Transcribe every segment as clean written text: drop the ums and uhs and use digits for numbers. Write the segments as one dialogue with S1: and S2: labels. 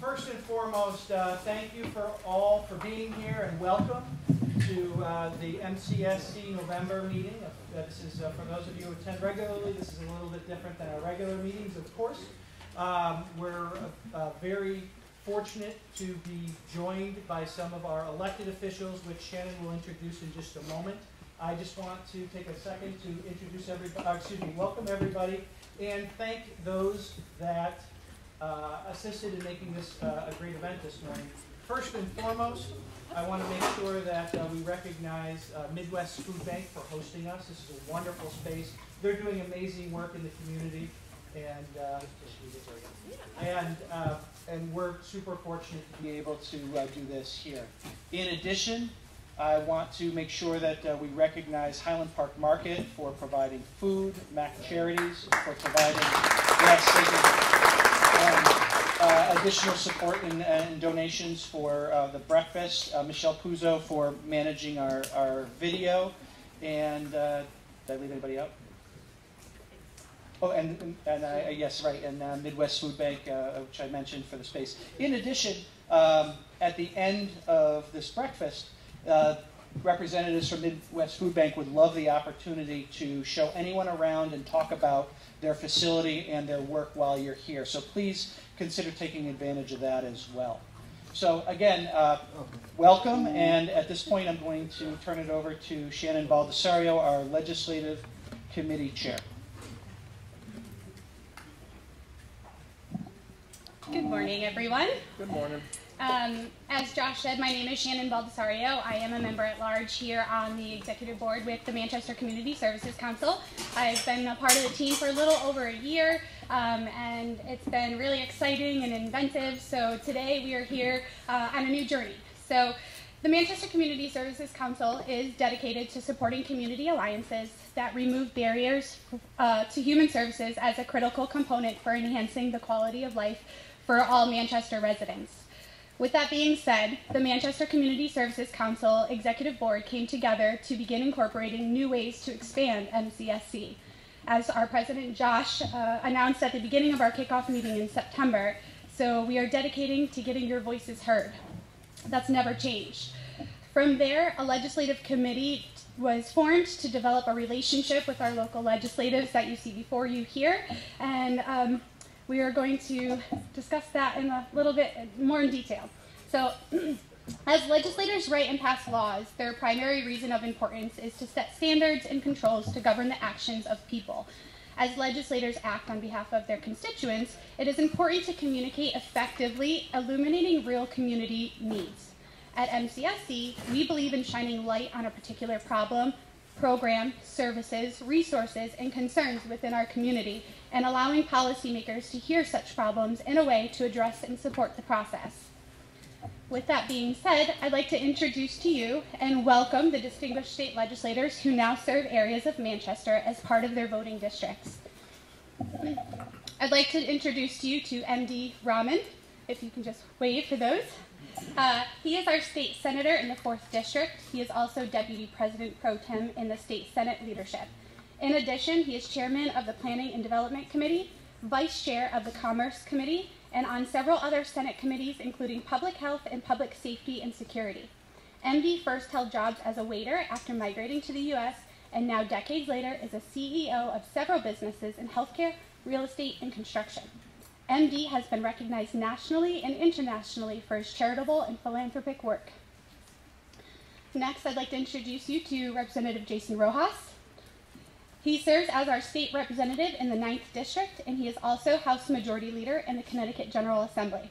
S1: First and foremost, thank you all for being here and welcome to the MCSC November meeting. This is, for those of you who attend regularly, this is a little bit different than our regular meetings, of course. We're very fortunate to be joined by some of our elected officials, which Shannon will introduce in just a moment. I just want to take a second to introduce everybody, welcome everybody, and thank those that assisted in making this a great event this morning. First and foremost, I want to make sure that we recognize Midwest Food Bank for hosting us. This is a wonderful space. They're doing amazing work in the community, and we're super fortunate to be able to do this here. In addition, I want to make sure that we recognize Highland Park Market for providing food, Mac Charities for providing additional support and donations for the breakfast, Michelle Puzo for managing our video, and did I leave anybody out? Oh, yes, right, and Midwest Food Bank, which I mentioned for the space. In addition, at the end of this breakfast, representatives from Midwest Food Bank would love the opportunity to show anyone around and talk about their facility and their work while you're here. So please consider taking advantage of that as well. So again, welcome, and at this point I'm going to turn it over to Shannon Baldessario, our Legislative Committee Chair.
S2: Good morning, everyone.
S1: Good morning.
S2: As Josh said, my name is Shannon Baldessario. I am a member at large here on the executive board with the Manchester Community Services Council. I've been a part of the team for a little over a year, and it's been really exciting and inventive. So today we are here on a new journey. So the Manchester Community Services Council is dedicated to supporting community alliances that remove barriers to human services as a critical component for enhancing the quality of life for all Manchester residents. With that being said, the Manchester Community Services Council Executive Board came together to begin incorporating new ways to expand MCSC. As our President Josh announced at the beginning of our kickoff meeting in September, so we are dedicating to getting your voices heard. That's never changed. From there, a legislative committee was formed to develop a relationship with our local legislators that you see before you here, and we are going to discuss that in a little bit more in detail. So, as legislators write and pass laws, their primary reason of importance is to set standards and controls to govern the actions of people. As legislators act on behalf of their constituents, it is important to communicate effectively, illuminating real community needs. At MCSC, we believe in shining light on a particular problem, program, services, resources, and concerns within our community, and allowing policymakers to hear such problems in a way to address and support the process. With that being said, I'd like to introduce to you and welcome the distinguished state legislators who now serve areas of Manchester as part of their voting districts. I'd like to introduce to you to MD Rahman, if you can just wave for those. He is our state senator in the 4th District. He is also Deputy President Pro Tem in the State Senate leadership. In addition, he is Chairman of the Planning and Development Committee, Vice Chair of the Commerce Committee, and on several other Senate committees, including Public Health and Public Safety and Security. MD first held jobs as a waiter after migrating to the U.S., and now decades later is a CEO of several businesses in healthcare, real estate, and construction. MD has been recognized nationally and internationally for his charitable and philanthropic work. Next, I'd like to introduce you to Representative Jason Rojas. He serves as our state representative in the 9th District, and he is also House Majority Leader in the Connecticut General Assembly.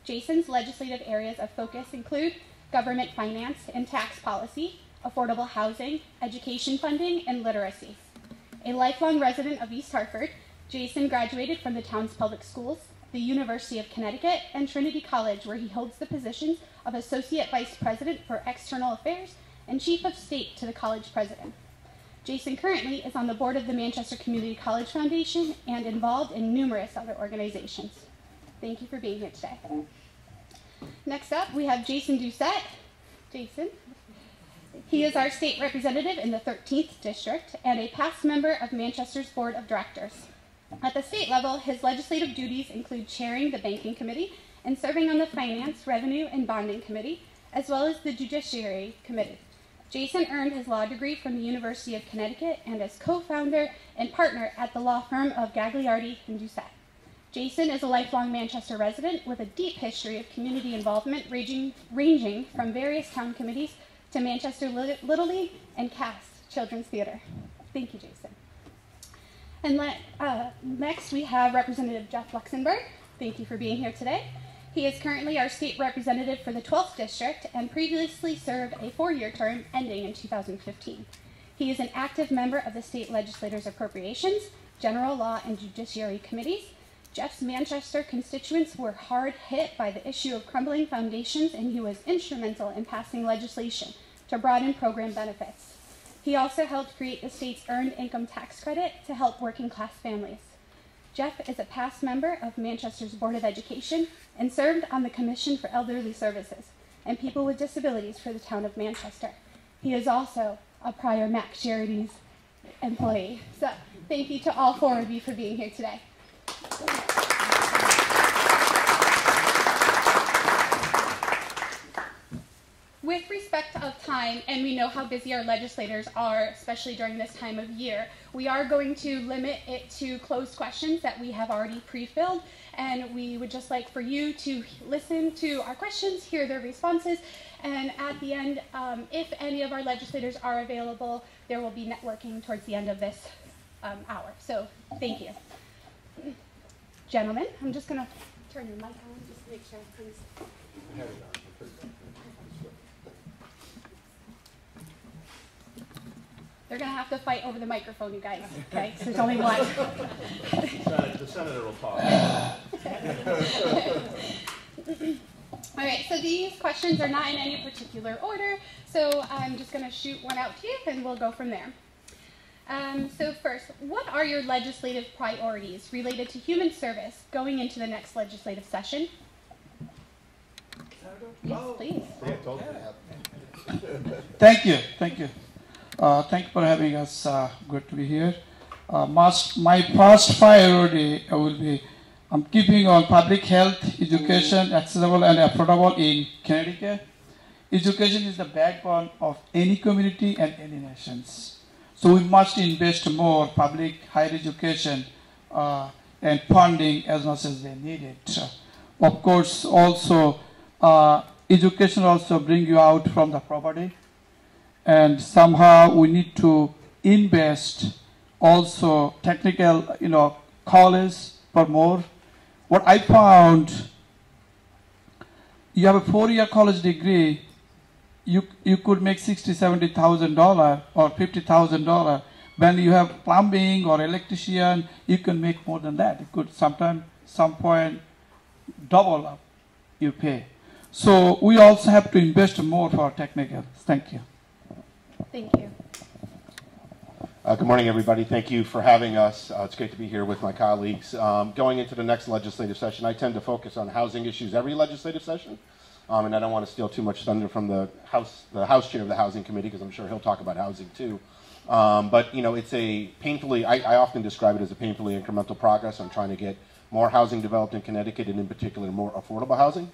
S2: Jason's legislative areas of focus include government finance and tax policy, affordable housing, education funding, and literacy. A lifelong resident of East Hartford, Jason graduated from the town's public schools, the University of Connecticut, and Trinity College, where he holds the positions of Associate Vice President for External Affairs and Chief of State to the college president. Jason currently is on the board of the Manchester Community College Foundation and involved in numerous other organizations. Thank you for being here today. Next up, we have Jason Doucette. Jason. He is our state representative in the 13th District and a past member of Manchester's Board of Directors. At the state level, his legislative duties include chairing the Banking Committee and serving on the Finance, Revenue, and Bonding Committee, as well as the Judiciary Committee. Jason earned his law degree from the University of Connecticut and is co-founder and partner at the law firm of Gagliardi and Doucette. Jason is a lifelong Manchester resident with a deep history of community involvement ranging from various town committees to Manchester Little League and Cass Children's Theater. Thank you, Jason. And next we have Representative Jeff Luxenberg. Thank you for being here today. He is currently our state representative for the 12th District and previously served a 4-year term ending in 2015. He is an active member of the State Legislators' Appropriations, General Law, and Judiciary Committees. Jeff's Manchester constituents were hard hit by the issue of crumbling foundations, and he was instrumental in passing legislation to broaden program benefits. He also helped create the state's Earned Income Tax Credit to help working-class families. Jeff is a past member of Manchester's Board of Education and served on the Commission for Elderly Services and People with Disabilities for the town of Manchester. He is also a prior MAC Charities employee. So thank you to all 4 of you for being here today. With respect of time, and we know how busy our legislators are, especially during this time of year, we are going to limit it to closed questions that we have already pre-filled, and we would just like for you to listen to our questions, hear their responses, and at the end, if any of our legislators are available, there will be networking towards the end of this hour. So thank you. Gentlemen, I'm just going to turn your mic on just to make sure everything's... They're going to have to fight over the microphone, you guys, okay? So there's only one.
S3: The senator will talk.
S2: All right, so these questions are not in any particular order, so I'm just going to shoot one out to you, and we'll go from there. So first, what are your legislative priorities related to human service going into the next legislative session? Yes, please.
S4: Thank you. Thank you. Thank you for having us. Good to be here. My first priority will be I'm keeping on public health, education, accessible and affordable in Connecticut. Education is the backbone of any community and any nations. So we must invest more public higher education and funding as much as they need it. Of course, also education also bring you out from the poverty. And somehow we need to invest also technical, college for more. What I found, you have a 4-year college degree, you could make $60,000, $70,000 or $50,000. When you have plumbing or electrician, you can make more than that. You could sometimes, some point, double up you pay. So we also have to invest more for technical. Thank you.
S2: Thank you.
S3: Good morning, everybody. Thank you for having us. It's great to be here with my colleagues. Going into the next legislative session, I tend to focus on housing issues every legislative session. And I don't want to steal too much thunder from the House Chair of the Housing Committee, because I'm sure he'll talk about housing too. But it's a painfully, I often describe it as a painfully incremental progress. I'm trying to get more housing developed in Connecticut, and in particular more affordable housing,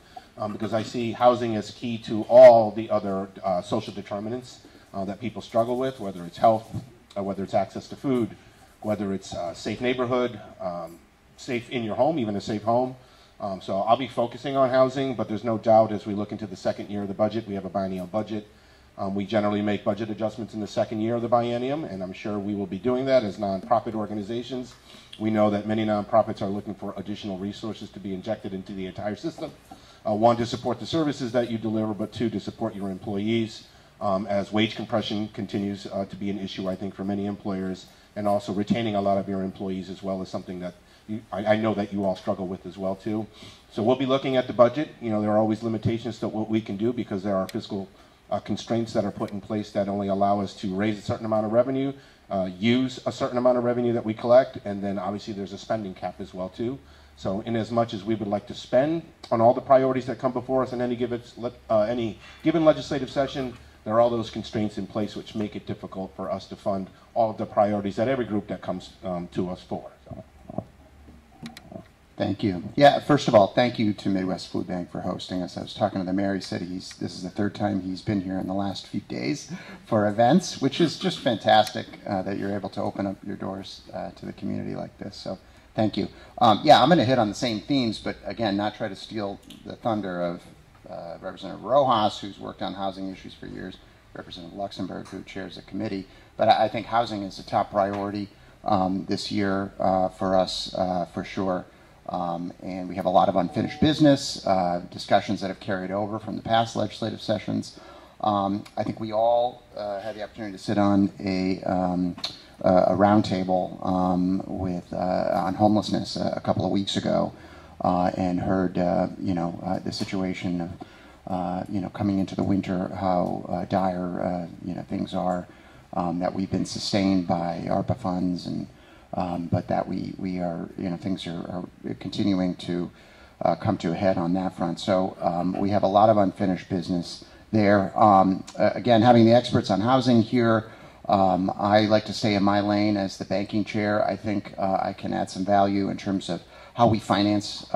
S3: because I see housing as key to all the other social determinants that people struggle with, whether it's health, whether it's access to food, whether it's a safe neighborhood, safe in your home, even a safe home. So I'll be focusing on housing, but there's no doubt as we look into the second year of the budget, we have a biennial budget. We generally make budget adjustments in the second year of the biennium, and I'm sure we will be doing that as nonprofit organizations. We know that many nonprofits are looking for additional resources to be injected into the entire system. One, to support the services that you deliver, but two, to support your employees. As wage compression continues to be an issue, I think, for many employers, and also retaining a lot of your employees as well is something that I know that you all struggle with as well too. So we'll be looking at the budget. There are always limitations to what we can do because there are fiscal constraints that are put in place that only allow us to raise a certain amount of revenue, use a certain amount of revenue that we collect, and then obviously there's a spending cap as well too. So in as much as we would like to spend on all the priorities that come before us in any given legislative session, there are all those constraints in place which make it difficult for us to fund all of the priorities that every group that comes to us for. So.
S5: Thank you. Yeah, first of all, thank you to Midwest Food Bank for hosting us. I was talking to the mayor. He said this is the third time he's been here in the last few days for events, which is just fantastic that you're able to open up your doors to the community like this. So thank you. Yeah, I'm going to hit on the same themes, but again, not try to steal the thunder of Representative Rojas, who's worked on housing issues for years, Representative Luxenberg, who chairs the committee. But I think housing is a top priority this year for us, for sure. And we have a lot of unfinished business, discussions that have carried over from the past legislative sessions. I think we all had the opportunity to sit on a roundtable on homelessness a couple of weeks ago, and heard the situation of coming into the winter, how dire things are, that we've been sustained by ARPA funds, and but that we are, things are continuing to come to a head on that front. So we have a lot of unfinished business there. Again, having the experts on housing here, I like to stay in my lane as the banking chair. I think I can add some value in terms of how we finance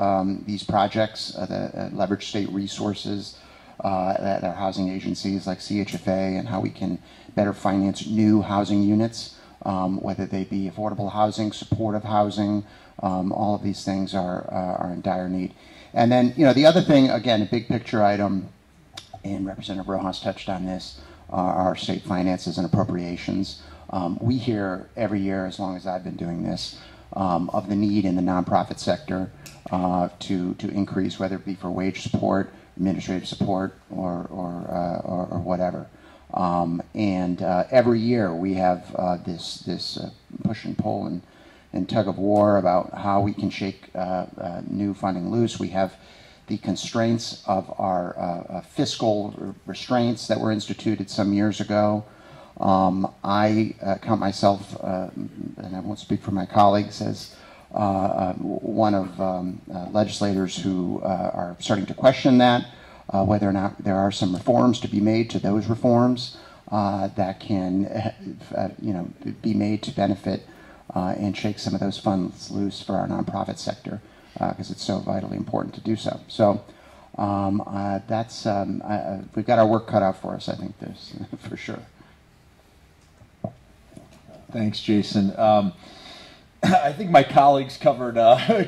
S5: these projects, the leverage state resources that our housing agencies like CHFA, and how we can better finance new housing units. Whether they be affordable housing, supportive housing, all of these things are in dire need. And then, the other thing, again, a big picture item, and Representative Rojas touched on this, are state finances and appropriations. We hear every year, as long as I've been doing this, of the need in the nonprofit sector to increase, whether it be for wage support, administrative support, or whatever. And every year we have this push and pull and tug of war about how we can shake new funding loose. We have the constraints of our fiscal restraints that were instituted some years ago. I count myself, and I won't speak for my colleagues, as one of legislators who are starting to question that. Whether or not there are some reforms to be made to those reforms that can, be made to benefit and shake some of those funds loose for our nonprofit sector, because it's so vitally important to do so. So that's we've got our work cut out for us, I think, this for sure.
S6: Thanks, Jason. I think my colleagues covered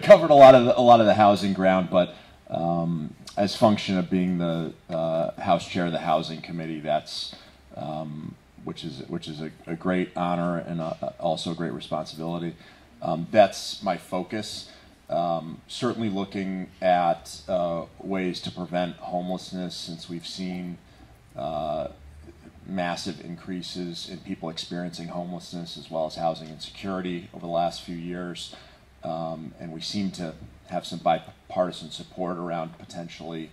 S6: covered a lot of the housing ground, but. As function of being the House Chair of the Housing Committee, that's which is a great honor and also a great responsibility. That's my focus. Certainly looking at ways to prevent homelessness, since we've seen massive increases in people experiencing homelessness as well as housing insecurity over the last few years, and we seem to have some bipartisan support around potentially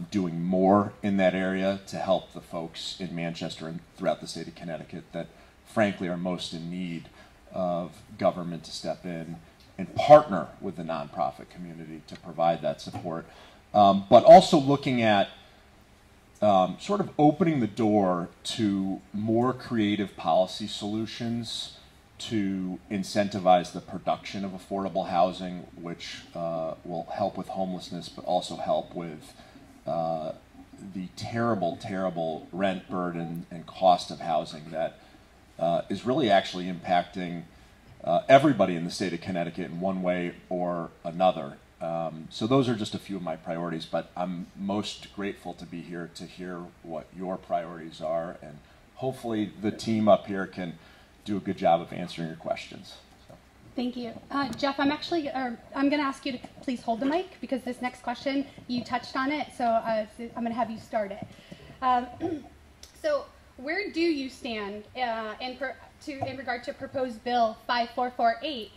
S6: doing more in that area to help the folks in Manchester and throughout the state of Connecticut that frankly are most in need of government to step in and partner with the nonprofit community to provide that support. But also looking at sort of opening the door to more creative policy solutions to incentivize the production of affordable housing, which will help with homelessness, but also help with the terrible, terrible rent burden and cost of housing that is really actually impacting everybody in the state of Connecticut in one way or another. So those are just a few of my priorities, but I'm most grateful to be here to hear what your priorities are, and hopefully the team up here can do a good job of answering your questions. So.
S2: Thank you. Jeff, I'm going to ask you to please hold the mic, because this next question, you touched on it, so I'm going to have you start it. So where do you stand in regard to proposed bill 5448?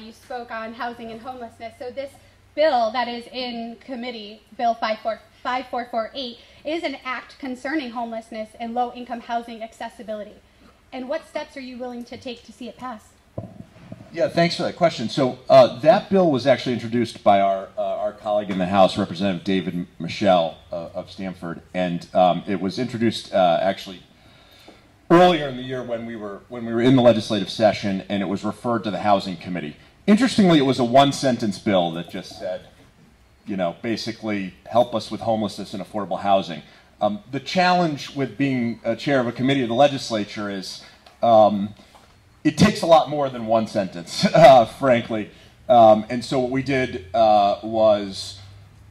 S2: You spoke on housing and homelessness. So this bill that is in committee, bill 5448, is an act concerning homelessness and low-income housing accessibility. And what steps are you willing to take to see it pass?
S6: Yeah, thanks for that question. So that bill was actually introduced by our colleague in the House, Representative David Michel of Stamford, and it was introduced actually earlier in the year when we were in the legislative session, and it was referred to the Housing Committee. Interestingly, it was a one-sentence bill that just said, you know, basically help us with homelessness and affordable housing. The challenge with being a chair of a committee of the legislature is it takes a lot more than one sentence, frankly. And so what we did was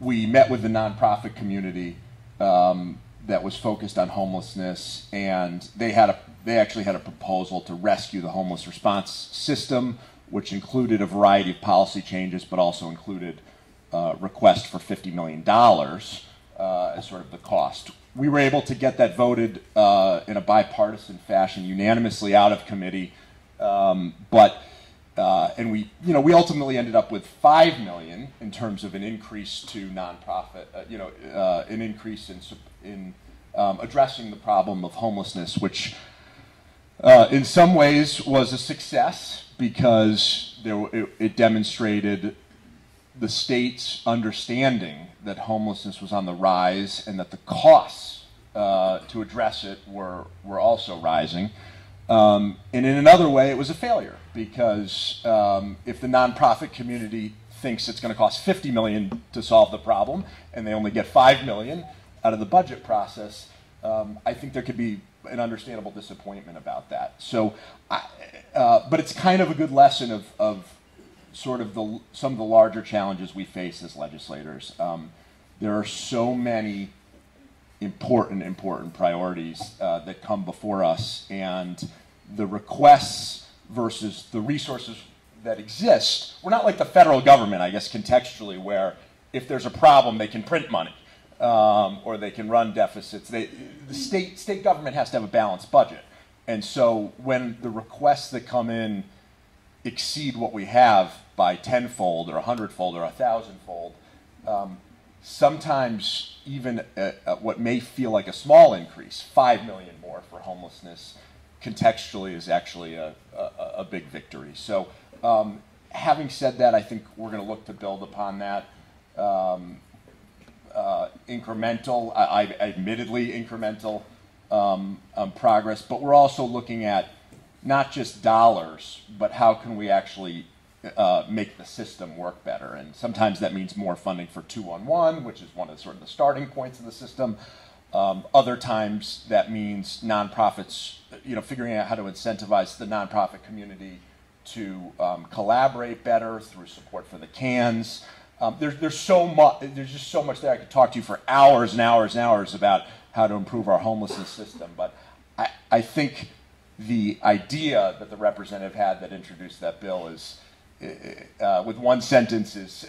S6: we met with the nonprofit community that was focused on homelessness, and they actually had a proposal to rescue the homeless response system, which included a variety of policy changes, but also included request for $50 million as sort of the cost. We were able to get that voted in a bipartisan fashion, unanimously out of committee, and we ultimately ended up with $5 million in terms of an increase to nonprofit, an increase in addressing the problem of homelessness, which in some ways was a success because it demonstrated the state's understanding that homelessness was on the rise and that the costs to address it were also rising. And in another way, it was a failure because if the nonprofit community thinks it's going to cost $50 million to solve the problem and they only get $5 million out of the budget process, I think there could be an understandable disappointment about that. So, but it's kind of a good lesson of sort of some of the larger challenges we face as legislators. There are so many important priorities that come before us, and the requests versus the resources that exist. We're not like the federal government, I guess, contextually, where if there's a problem, they can print money or they can run deficits. The state government has to have a balanced budget, and so when the requests that come in exceed what we have by tenfold or 100-fold or 1,000-fold, sometimes even what may feel like a small increase, $5 million more for homelessness, contextually is actually a big victory. So having said that, I think we're going to look to build upon that incremental, admittedly incremental progress, but we're also looking at not just dollars, but how can we actually make the system work better. And sometimes that means more funding for 211, which is one of sort of the starting points of the system. Other times that means nonprofits, figuring out how to incentivize the nonprofit community to collaborate better through support for the cans. There's just so much there. I could talk to you for hours and hours and hours about how to improve our homelessness system. But I think the idea that the representative had that introduced that bill is, with one sentence, is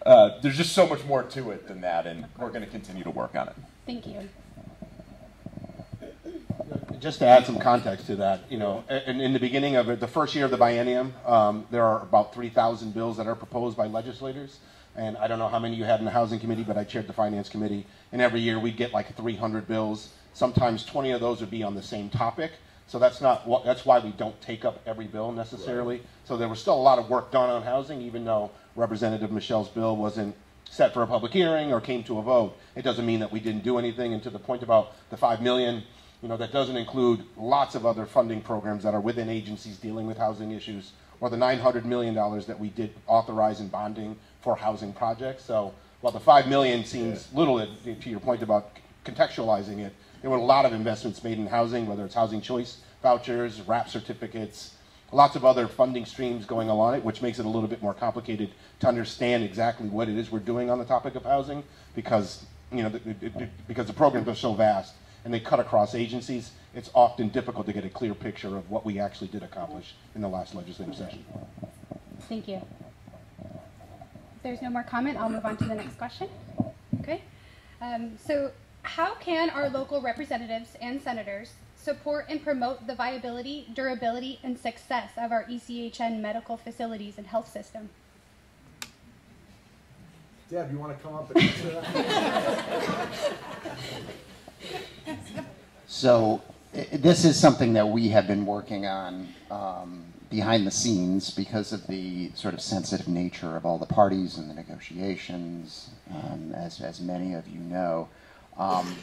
S6: there's just so much more to it than that, and we're going to continue to work on it.
S2: Thank you.
S3: Just to add some context to that, in the beginning of it, the first year of the biennium, there are about 3,000 bills that are proposed by legislators. And I don't know how many you had in the Housing Committee, but I chaired the Finance Committee. And every year we'd get like 300 bills. Sometimes 20 of those would be on the same topic. So that's why we don't take up every bill necessarily. Right. So there was still a lot of work done on housing, even though Representative Michelle's bill wasn't set for a public hearing or came to a vote. It doesn't mean that we didn't do anything. And to the point about the $5 million, that doesn't include lots of other funding programs that are within agencies dealing with housing issues, or the $900 million that we did authorize in bonding for housing projects. So while the $5 million seems little, to your point about contextualizing it, there were a lot of investments made in housing, whether it's housing choice vouchers, RAP certificates, lots of other funding streams going along it, which makes it a little bit more complicated to understand exactly what it is we're doing on the topic of housing, because because the programs are so vast and they cut across agencies. It's often difficult to get a clear picture of what we actually did accomplish in the last legislative session.
S2: Thank you. If there's no more comment, I'll move on to the next question. Okay. So how can our local representatives and senators support and promote the viability, durability, and success of our ECHN medical facilities and health system?
S7: Deb, you want to come up and answer that?
S5: So this is something that we have been working on behind the scenes because of the sort of sensitive nature of all the parties and the negotiations, as many of you know.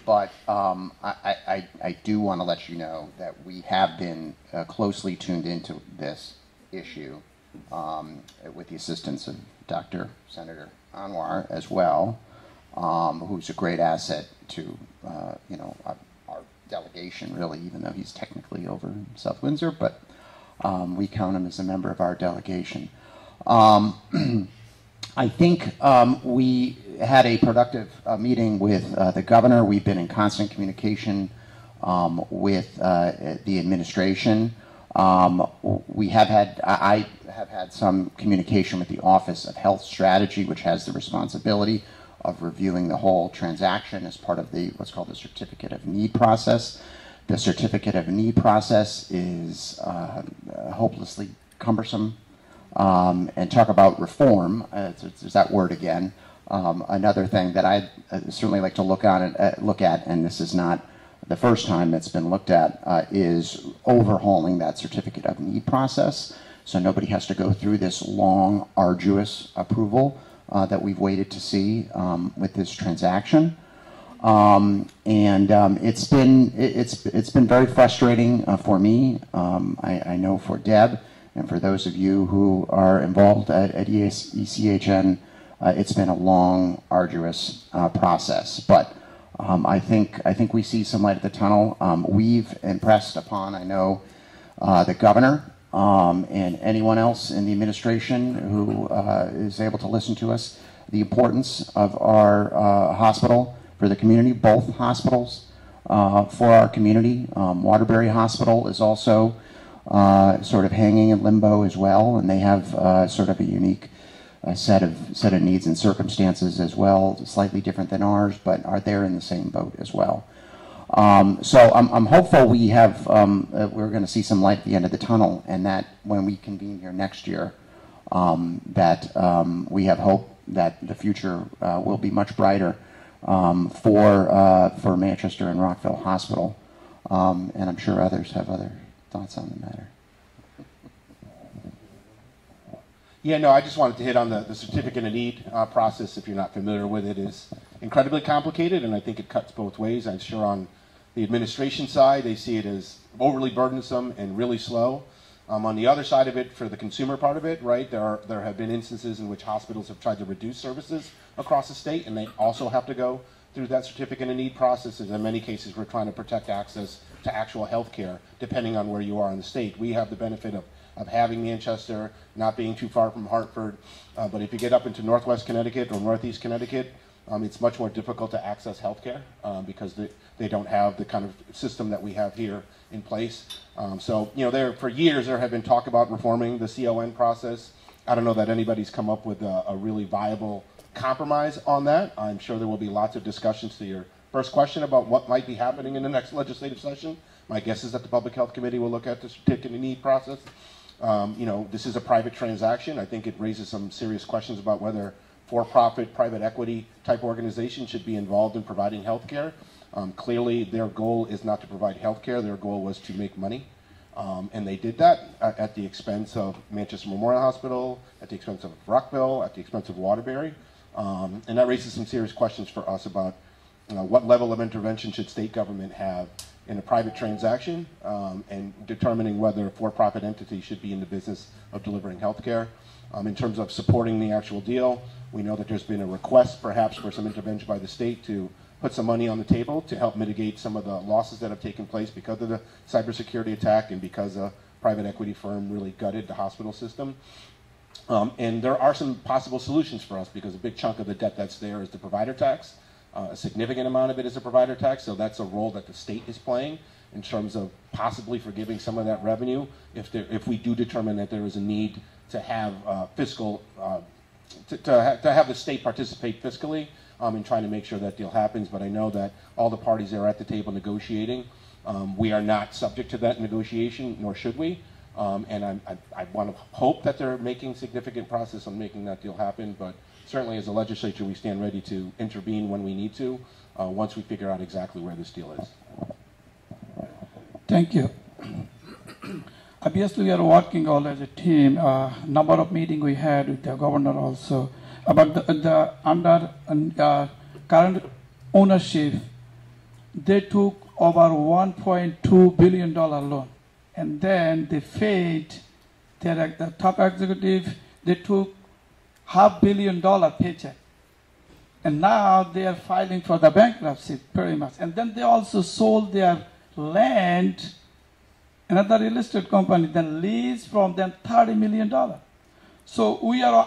S5: But I do want to let you know that we have been closely tuned into this issue. with the assistance of Dr. Senator Anwar as well, who's a great asset to our delegation, really, even though he's technically over in South Windsor, but we count him as a member of our delegation. I think we had a productive meeting with the governor. We've been in constant communication with the administration. I have had some communication with the Office of Health Strategy, which has the responsibility of reviewing the whole transaction as part of the what's called the Certificate of Need process. The Certificate of Need process is hopelessly cumbersome. And talk about reform, there's that word again. Another thing that I'd certainly like to look at, and this is not the first time it's been looked at, is overhauling that Certificate of Need process, so nobody has to go through this long, arduous approval that we've waited to see with this transaction. It's been very frustrating for me. I know for Deb, and for those of you who are involved at ECHN, it's been a long, arduous process. But I think we see some light at the tunnel. We've impressed upon, I know, the governor and anyone else in the administration who is able to listen to us, the importance of our hospital for the community, both hospitals for our community. Waterbury Hospital is also sort of hanging in limbo as well, and they have sort of a unique set of needs and circumstances as well, slightly different than ours, but are they in the same boat as well. So I'm hopeful we're going to see some light at the end of the tunnel, and that when we convene here next year, that we have hope that the future will be much brighter for Manchester and Rockville Hospital, and I'm sure others have other thoughts on the matter.
S3: Yeah, no, I just wanted to hit on the Certificate of Need process. If you're not familiar with it, is incredibly complicated, and I think it cuts both ways. I'm sure on the administration side, they see it as overly burdensome and really slow. On the other side of it, for the consumer part of it, right, there have been instances in which hospitals have tried to reduce services across the state, and they also have to go through that Certificate of Need process. In many cases, we're trying to protect access to actual health care, depending on where you are in the state. We have the benefit of having Manchester, not being too far from Hartford, but if you get up into Northwest Connecticut or Northeast Connecticut, it's much more difficult to access health care because they don't have the kind of system that we have here in place. So, for years there have been talk about reforming the CON process. I don't know that anybody's come up with a really viable compromise on that. I'm sure there will be lots of discussions to your first question about what might be happening in the next legislative session. My guess is that the Public Health Committee will look at the Certificate of Need process. This is a private transaction. I think it raises some serious questions about whether for-profit, private equity type organizations should be involved in providing health care. Clearly, their goal is not to provide health care. Their goal was to make money. And they did that at the expense of Manchester Memorial Hospital, at the expense of Rockville, at the expense of Waterbury. And that raises some serious questions for us about what level of intervention should state government have in a private transaction, and determining whether a for-profit entity should be in the business of delivering health care. In terms of supporting the actual deal, we know that there's been a request perhaps for some intervention by the state to put some money on the table to help mitigate some of the losses that have taken place because of the cybersecurity attack and because a private equity firm really gutted the hospital system. And there are some possible solutions for us because a big chunk of the debt that's there is the provider tax. A significant amount of it is a provider tax, so that's a role that the state is playing in terms of possibly forgiving some of that revenue if we do determine that there is a need to have fiscal, to have the state participate fiscally in trying to make sure that deal happens. But I know that all the parties that are at the table negotiating, we are not subject to that negotiation, nor should we. And I want to hope that they're making significant progress on making that deal happen, but certainly as a legislature, we stand ready to intervene when we need to, once we figure out exactly where this deal is.
S4: Thank you. Obviously, we are working all as a team. Number of meetings we had with the governor also about the under current ownership. They took over $1.2 billion loan, and then they failed they're the top executive, they took $500 million paycheck. And now they are filing for the bankruptcy, pretty much. And then they also sold their land, another real estate company, then leased from them $30 million. So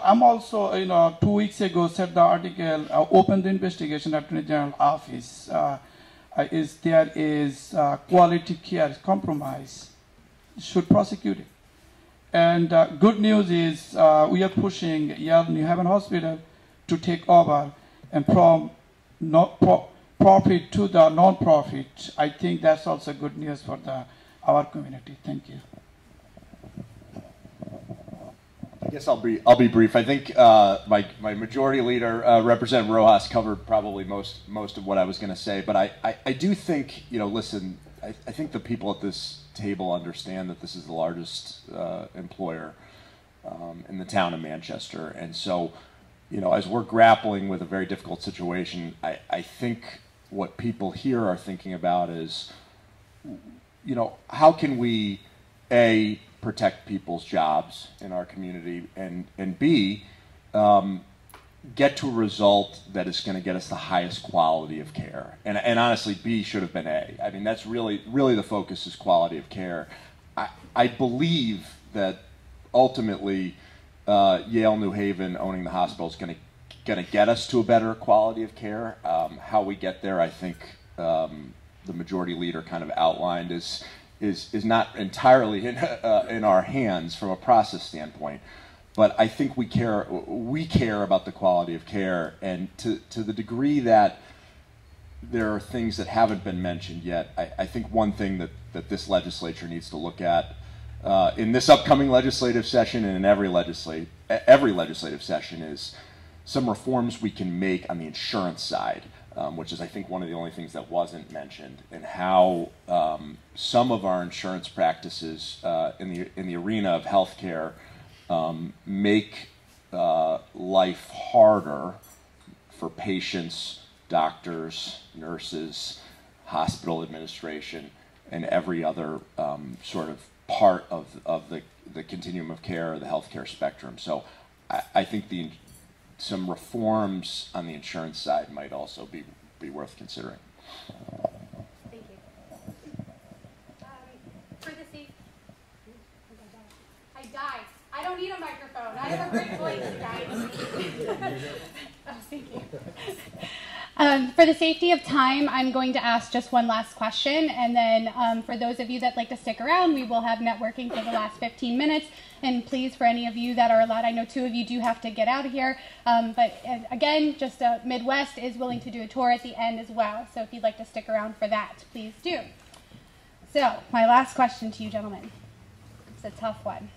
S4: I'm also, 2 weeks ago said the article, opened the investigation at Attorney General office. There is quality care compromise, should prosecute it. And good news is we are pushing Yale New Haven Hospital to take over, and from profit to the non-profit. I think that's also good news for our community. Thank you.
S6: I guess I'll be brief. I think my majority leader, Representative Rojas, covered probably most of what I was going to say. But I do think, listen, I think the people at this table understand that this is the largest employer in the town of Manchester, and so, as we're grappling with a very difficult situation, I think what people here are thinking about is, how can we, A, protect people's jobs in our community, and B, get to a result that is going to get us the highest quality of care. And honestly, B should have been A. I mean, that's really the focus, is quality of care. I believe that ultimately Yale New Haven owning the hospital is going to get us to a better quality of care. How we get there, I think the majority leader kind of outlined is not entirely in our hands from a process standpoint. But I think we care about the quality of care, and to the degree that there are things that haven't been mentioned yet, I think one thing that this legislature needs to look at in this upcoming legislative session and in every legislative session is some reforms we can make on the insurance side, which is, I think, one of the only things that wasn't mentioned, and how some of our insurance practices in the arena of healthcare make life harder for patients, doctors, nurses, hospital administration, and every other sort of part of the continuum of care, or the healthcare spectrum. So I think some reforms on the insurance side might also be worth considering.
S2: Thank you. For the safety, I died. I don't need a microphone. I have a great voice, guys. Oh, thank you. For the safety of time, I'm going to ask just one last question, and then for those of you that like to stick around, we will have networking for the last 15 minutes. And please, for any of you that are allowed, I know 2 of you do have to get out of here, but again, just Midwest is willing to do a tour at the end as well, so if you'd like to stick around for that, please do. So, my last question to you gentlemen. It's a tough one.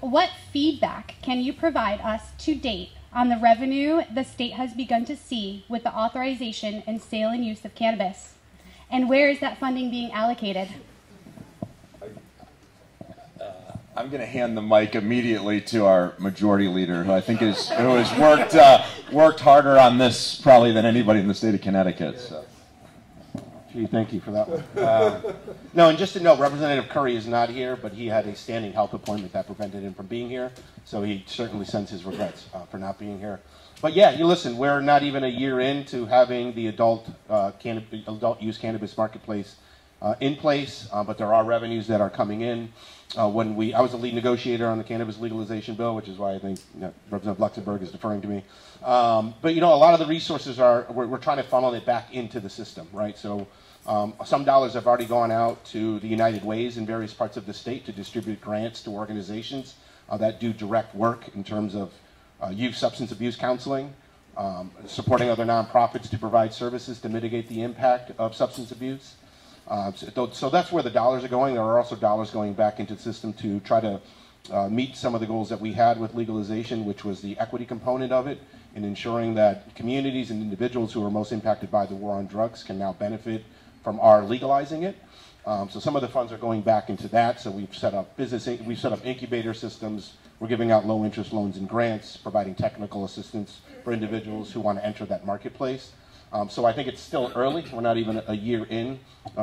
S2: What feedback can you provide us to date on the revenue the state has begun to see with the authorization and sale and use of cannabis? And where is that funding being allocated?
S6: I'm going to hand the mic immediately to our majority leader, who I think has worked harder on this probably than anybody in the state of Connecticut. So.
S3: Gee, thank you for that one. No, and just to note, Representative Curry is not here, but he had a standing health appointment that prevented him from being here, so he certainly sends his regrets for not being here. But yeah, you listen, we're not even a year into having the adult use cannabis marketplace in place, but there are revenues that are coming in. I was a lead negotiator on the cannabis legalization bill, which is why I think Representative Luxenberg is deferring to me. But a lot of the resources we're trying to funnel it back into the system, right? So some dollars have already gone out to the United Ways in various parts of the state to distribute grants to organizations that do direct work in terms of youth substance abuse counseling, supporting other nonprofits to provide services to mitigate the impact of substance abuse. So that's where the dollars are going. There are also dollars going back into the system to try to meet some of the goals that we had with legalization, which was the equity component of it, and ensuring that communities and individuals who are most impacted by the war on drugs can now benefit from our legalizing it. So some of the funds are going back into that. So we've set up incubator systems. We're giving out low interest loans and grants, providing technical assistance for individuals who want to enter that marketplace. So I think it's still early. We're not even a year in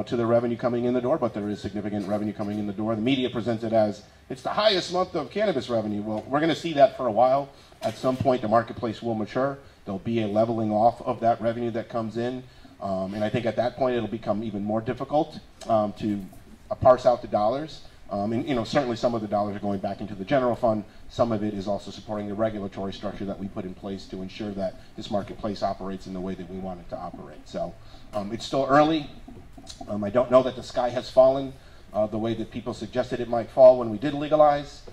S3: to the revenue coming in the door, but there is significant revenue coming in the door. The media presents it as it's the highest month of cannabis revenue. Well, we're going to see that for a while. At some point, the marketplace will mature. There'll be a leveling off of that revenue that comes in. And I think at that point, it'll become even more difficult to parse out the dollars. And certainly some of the dollars are going back into the general fund. Some of it is also supporting the regulatory structure that we put in place to ensure that this marketplace operates in the way that we want it to operate. So it's still early. I don't know that the sky has fallen the way that people suggested it might fall when we did legalize.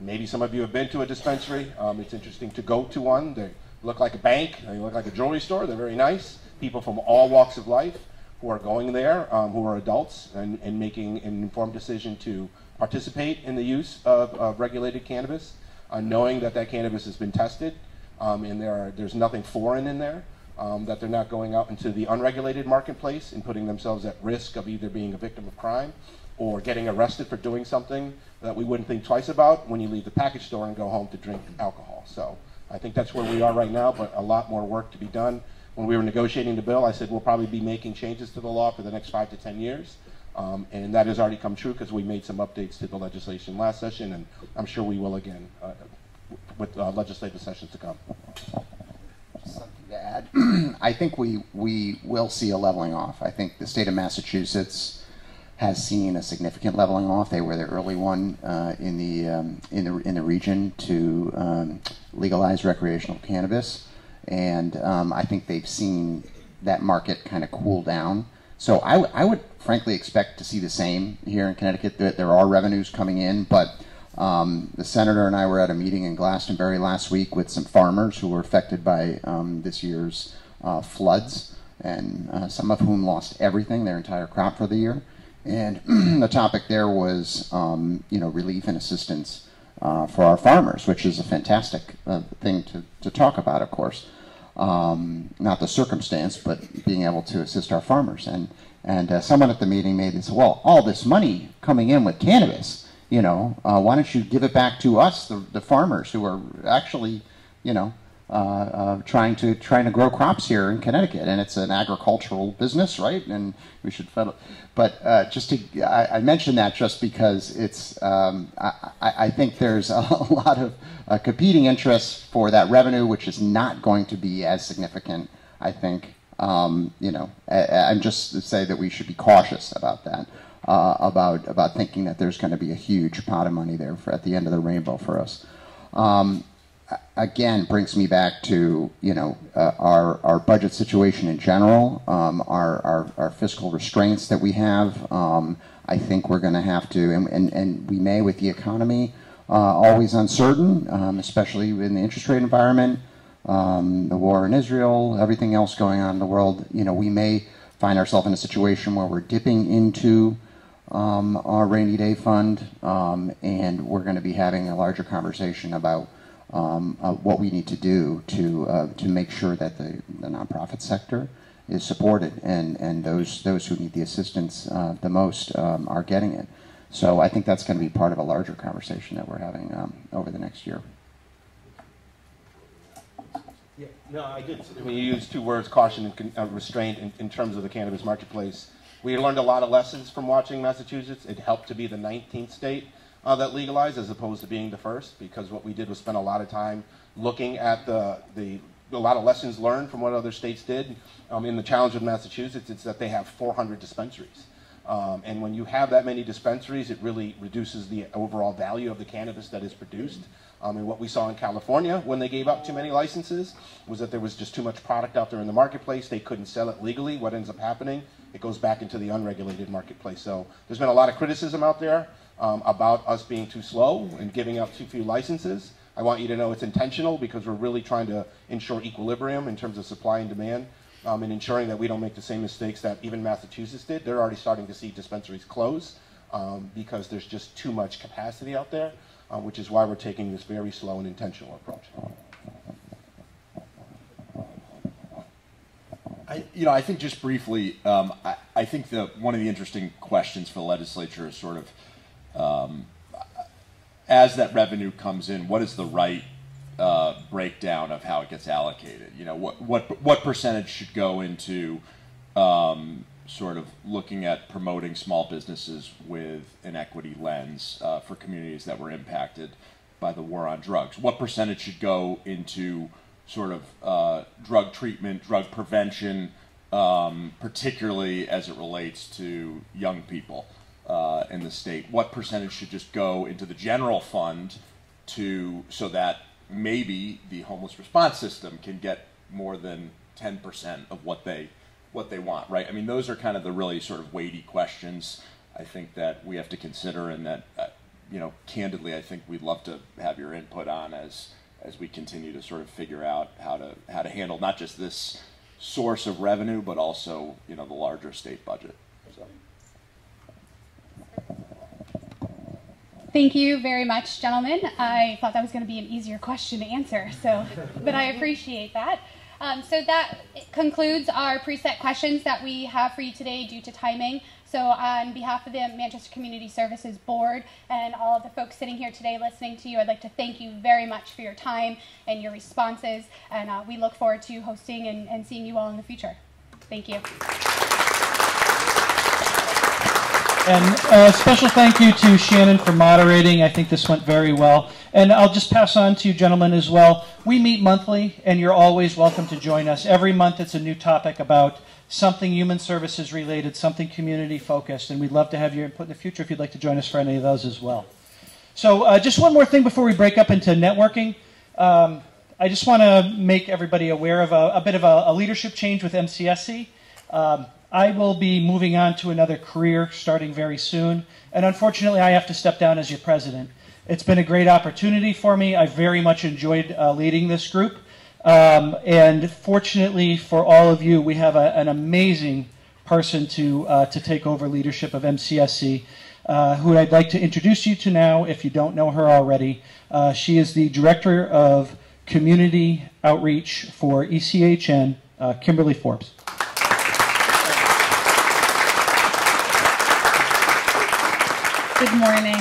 S3: Maybe some of you have been to a dispensary. It's interesting to go to one. They look like a bank. They look like a jewelry store. They're very nice. People from all walks of life who are going there, who are adults, and making an informed decision to participate in the use of regulated cannabis, knowing that that cannabis has been tested, and there's nothing foreign in there, that they're not going out into the unregulated marketplace and putting themselves at risk of either being a victim of crime or getting arrested for doing something that we wouldn't think twice about when you leave the package store and go home to drink alcohol. So I think that's where we are right now, but a lot more work to be done. When we were negotiating the bill, I said we'll probably be making changes to the law for the next 5 to 10 years. And that has already come true because we made some updates to the legislation last session, and I'm sure we will again with legislative sessions to come.
S5: Something to add. I think we will see a leveling off. I think the state of Massachusetts has seen a significant leveling off. They were the early one in the region to legalize recreational cannabis, and I think they've seen that market kind of cool down. So I would frankly expect to see the same here in Connecticut. That there are revenues coming in, but the senator and I were at a meeting in Glastonbury last week with some farmers who were affected by this year's floods, and some of whom lost everything, their entire crop for the year. And the topic there was, relief and assistance for our farmers, which is a fantastic thing to talk about, of course. Not the circumstance, but being able to assist our farmers. And someone at the meeting made this, well, all this money coming in with cannabis, why don't you give it back to us, the farmers who are actually, trying to grow crops here in Connecticut, and it's an agricultural business, right? And we should federal. But I mention that just because it's I think there's a lot of competing interests for that revenue, which is not going to be as significant. I think I'm just to say that we should be cautious about that, about thinking that there's going to be a huge pot of money there at the end of the rainbow for us. Again, brings me back to our budget situation in general, our fiscal restraints that we have. I think we're going to have to, and we may, with the economy always uncertain, especially in the interest rate environment, the war in Israel, everything else going on in the world. We may find ourselves in a situation where we're dipping into our rainy day fund, and we're going to be having a larger conversation about what we need to do to make sure that the nonprofit sector is supported, and those who need the assistance the most are getting it. So I think that's going to be part of a larger conversation that we're having over the next year.
S3: Yeah, no, I did. When you use two words, caution and restraint, in terms of the cannabis marketplace, we learned a lot of lessons from watching Massachusetts. It helped to be the 19th state that legalized, as opposed to being the first, because what we did was spend a lot of time looking at a lot of lessons learned from what other states did. In the challenge with Massachusetts, it's that they have 400 dispensaries. And when you have that many dispensaries, it really reduces the overall value of the cannabis that is produced. And what we saw in California when they gave out too many licenses was that there was just too much product out there in the marketplace. They couldn't sell it legally. What ends up happening, it goes back into the unregulated marketplace. So there's been a lot of criticism out there about us being too slow and giving out too few licenses. I want you to know it's intentional, because we're really trying to ensure equilibrium in terms of supply and demand, and ensuring that we don't make the same mistakes that even Massachusetts did. They're already starting to see dispensaries close because there's just too much capacity out there, which is why we're taking this very slow and intentional approach.
S6: I think just briefly, I think one of the interesting questions for the legislature is sort of, as that revenue comes in, what is the right breakdown of how it gets allocated? What percentage should go into sort of looking at promoting small businesses with an equity lens for communities that were impacted by the war on drugs. What percentage should go into sort of drug treatment, drug prevention, particularly as it relates to young people in the state? What percentage should just go into the general fund so that maybe the homeless response system can get more than 10% of what they want, right? I mean, those are kind of the really sort of weighty questions I think that we have to consider, and that, candidly, I think we'd love to have your input on as we continue to sort of figure out how to handle not just this source of revenue, but also, the larger state budget. So.
S2: Thank you very much, gentlemen. I thought that was going to be an easier question to answer, but I appreciate that. So that concludes our preset questions that we have for you today due to timing. So on behalf of the Manchester Community Services Board and all of the folks sitting here today listening to you, I'd like to thank you very much for your time and your responses, and we look forward to hosting and seeing you all in the future. Thank you.
S1: And a special thank you to Shannon for moderating. I think this went very well. And I'll just pass on to you gentlemen as well. We meet monthly, and you're always welcome to join us. Every month it's a new topic about something human services related, something community focused, and we'd love to have your input in the future if you'd like to join us for any of those as well. So just one more thing before we break up into networking. I just want to make everybody aware of a bit of a leadership change with MCSC. I will be moving on to another career starting very soon, and unfortunately I have to step down as your president. It's been a great opportunity for me. I very much enjoyed leading this group, and fortunately for all of you, we have an amazing person to take over leadership of MCSC, who I'd like to introduce you to now if you don't know her already. She is the Director of Community Outreach for ECHN, Kimberly Forbes.
S8: Good morning.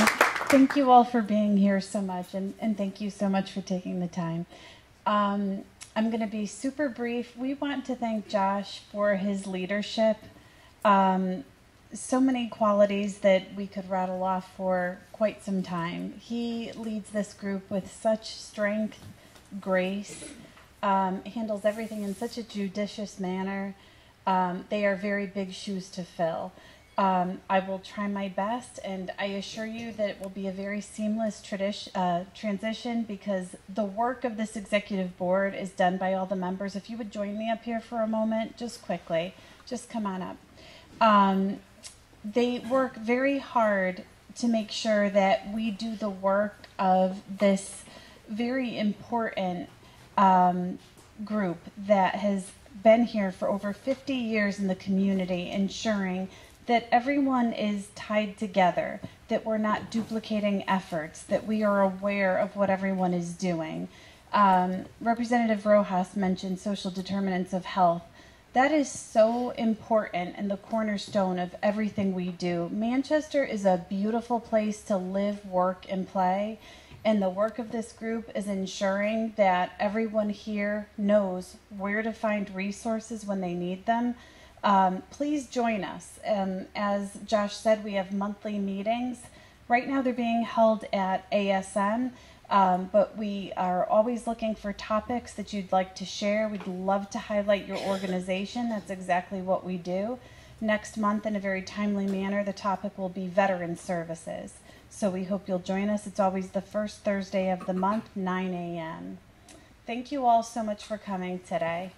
S8: Thank you all for being here so much, and thank you so much for taking the time. I'm going to be super brief. We want to thank Josh for his leadership. So many qualities that we could rattle off for quite some time. He leads this group with such strength, grace, handles everything in such a judicious manner. They are very big shoes to fill. I will try my best, and I assure you that it will be a very seamless transition, because the work of this executive board is done by all the members. If you would join me up here for a moment, just quickly, just come on up. They work very hard to make sure that we do the work of this very important group that has been here for over 50 years in the community, ensuring that everyone is tied together, that we're not duplicating efforts, that we are aware of what everyone is doing. Representative Rojas mentioned social determinants of health. That is so important and the cornerstone of everything we do. Manchester is a beautiful place to live, work, and play, and the work of this group is ensuring that everyone here knows where to find resources when they need them. Please join us. As Josh said, we have monthly meetings. Right now they're being held at ASM, but we are always looking for topics that you'd like to share. We'd love to highlight your organization. That's exactly what we do. Next month, in a very timely manner, the topic will be Veteran Services. So we hope you'll join us. It's always the first Thursday of the month, 9 a.m. Thank you all so much for coming today.